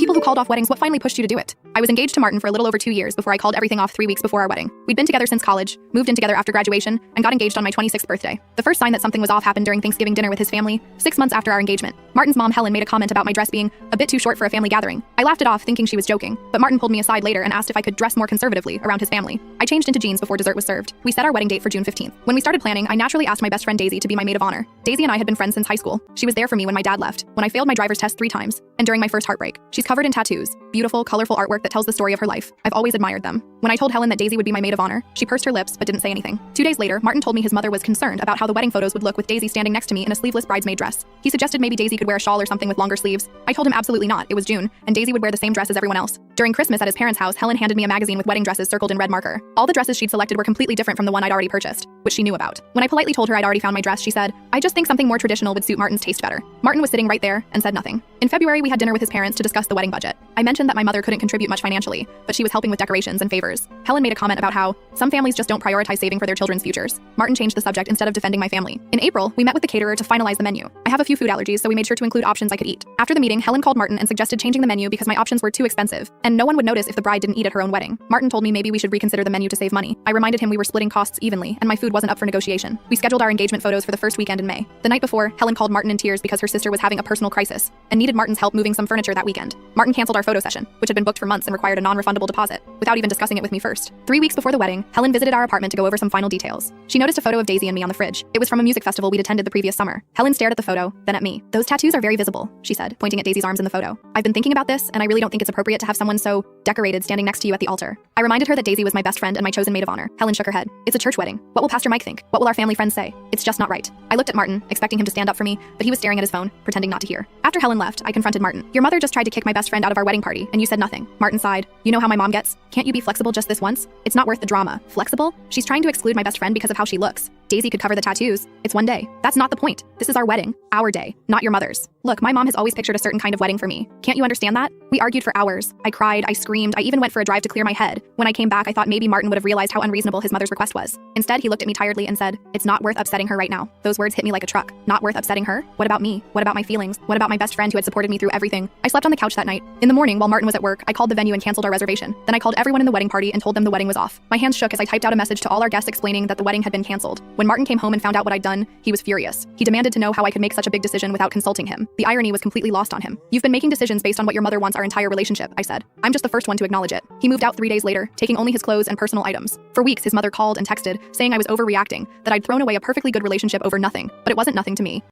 People who called off weddings, what finally pushed you to do it? I was engaged to Martin for a little over 2 years before I called everything off 3 weeks before our wedding. We'd been together since college, moved in together after graduation, and got engaged on my 26th birthday. The first sign that something was off happened during Thanksgiving dinner with his family, 6 months after our engagement. Martin's mom, Helen, made a comment about my dress being a bit too short for a family gathering. I laughed it off, thinking she was joking, but Martin pulled me aside later and asked if I could dress more conservatively around his family. I changed into jeans before dessert was served. We set our wedding date for June 15th. When we started planning, I naturally asked my best friend Daisy to be my maid of honor. Daisy and I had been friends since high school. She was there for me when my dad left, when I failed my driver's test 3 times, and during my first heartbreak. She's covered in tattoos, beautiful, colorful artwork that tells the story of her life. I've always admired them. When I told Helen that Daisy would be my maid of honor, she pursed her lips but didn't say anything. 2 days later, Martin told me his mother was concerned about how the wedding photos would look with Daisy standing next to me in a sleeveless bridesmaid dress. He suggested maybe Daisy could wear a shawl or something with longer sleeves. I told him absolutely not, it was June, and Daisy would wear the same dress as everyone else. During Christmas at his parents' house, Helen handed me a magazine with wedding dresses circled in red marker. All the dresses she'd selected were completely different from the one I'd already purchased, which she knew about. When I politely told her I'd already found my dress, she said, "I just think something more traditional would suit Martin's taste better." Martin was sitting right there and said nothing. In February, we had dinner with his parents to discuss the wedding budget. I mentioned that my mother couldn't contribute much financially, but she was helping with decorations and favors. Helen made a comment about how some families just don't prioritize saving for their children's futures. Martin changed the subject instead of defending my family. In April, we met with the caterer to finalize the menu. I have a few food allergies, so we made sure to include options I could eat. After the meeting, Helen called Martin and suggested changing the menu because my options were too expensive, and no one would notice if the bride didn't eat at her own wedding. Martin told me maybe we should reconsider the menu to save money. I reminded him we were splitting costs evenly, and my food wasn't up for negotiation. We scheduled our engagement photos for the first weekend in May. The night before, Helen called Martin in tears because her sister was having a personal crisis and needed Martin's help moving some furniture that weekend. Martin canceled our photo session, which had been booked for months and required a non-refundable deposit, without even discussing it with me first. 3 weeks before the wedding, Helen visited our apartment to go over some final details. She noticed a photo of Daisy and me on the fridge. It was from a music festival we'd attended the previous summer. Helen stared at the photo, then at me. "Those tattoos are very visible," she said, pointing at Daisy's arms in the photo. "I've been thinking about this, and I really don't think it's appropriate to have someone so decorated standing next to you at the altar." I reminded her that Daisy was my best friend and my chosen maid of honor. Helen shook her head. "It's a church wedding. What will Pastor Mike think? What will our family friends say? It's just not right." I looked at Martin, expecting him to stand up for me, but he was staring at his phone, pretending not to hear. After Helen left, I confronted Martin. "Your mother just tried to kick my best friend out of our wedding party, and you said nothing." Martin sighed. "You know how my mom gets? Can't you be flexible just this once? It's not worth the drama." Flexible? She's trying to exclude my best friend because of how she looks. Daisy could cover the tattoos. It's one day. That's not the point. This is our wedding. Our day, not your mother's. Look, my mom has always pictured a certain kind of wedding for me. Can't you understand that? We argued for hours. I cried, I screamed, I even went for a drive to clear my head. When I came back, I thought maybe Martin would have realized how unreasonable his mother's request was. Instead, he looked at me tiredly and said, "It's not worth upsetting her right now." Those words hit me like a truck. Not worth upsetting her? What about me? What about my feelings? What about my best friend who had supported me through everything? I slept on the couch that night. In the morning, while Martin was at work, I called the venue and canceled our reservation. Then I called everyone in the wedding party and told them the wedding was off. My hands shook as I typed out a message to all our guests explaining that the wedding had been canceled. When Martin came home and found out what I'd done, he was furious. He demanded to know how I could make such a big decision without consulting him. The irony was completely lost on him. "You've been making decisions based on what your mother wants our entire relationship," I said. "I'm just the first one to acknowledge it." He moved out 3 days later, taking only his clothes and personal items. For weeks, his mother called and texted, saying I was overreacting, that I'd thrown away a perfectly good relationship over nothing, but it wasn't nothing to me.